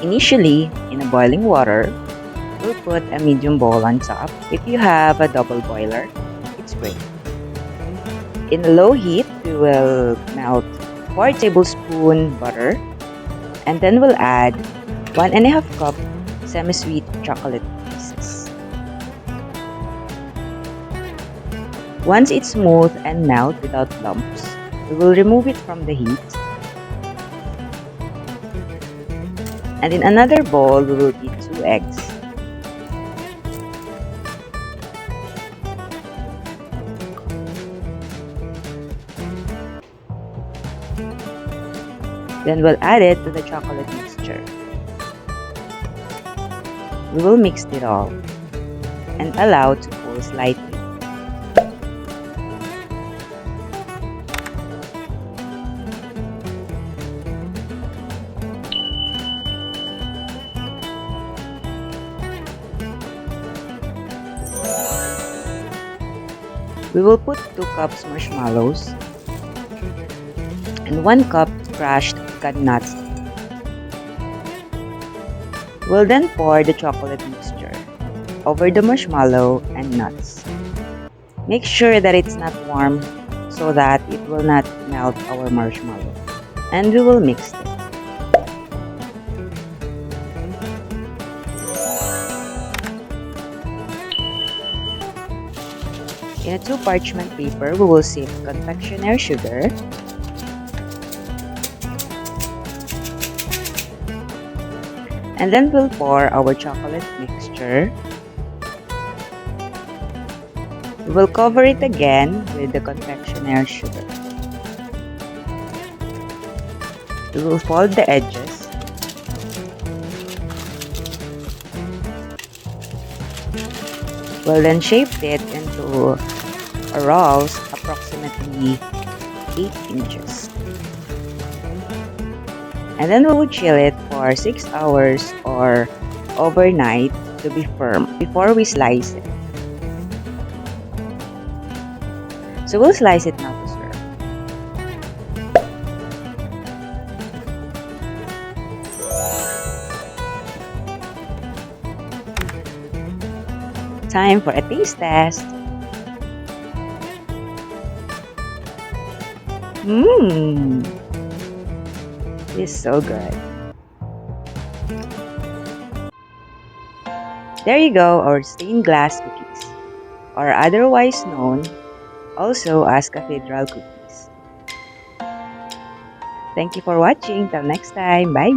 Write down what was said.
Initially, in a boiling water, we'll put a medium bowl on top. If you have a double boiler, it's great. In a low heat, we will melt 4 tablespoons butter, and then we'll add 1.5 cup semi-sweet chocolate pieces. Once it's smooth and melt without lumps, we will remove it from the heat. And in another bowl, we will beat 2 eggs. Then we'll add it to the chocolate mixture. We will mix it all and allow to cool slightly. We will put 2 cups marshmallows and 1 cup crushed pecan nuts. We'll then pour the chocolate mixture over the marshmallow and nuts. Make sure that it's not warm so that it will not melt our marshmallow. And we will mix it. In a 2 parchment paper, we will sieve confectioner sugar, and then we'll pour our chocolate mixture. We will cover it again with the confectioner sugar. We will fold the edges. We'll then shape it into rolls approximately 8 inches. And then we will chill it for 6 hours or overnight to be firm before we slice it. So we'll slice it now to serve. Time for a taste test. This is so good. There you go, our stained glass cookies, or otherwise known also as Cathedral Cookies. Thank you for watching. Till next time. Bye!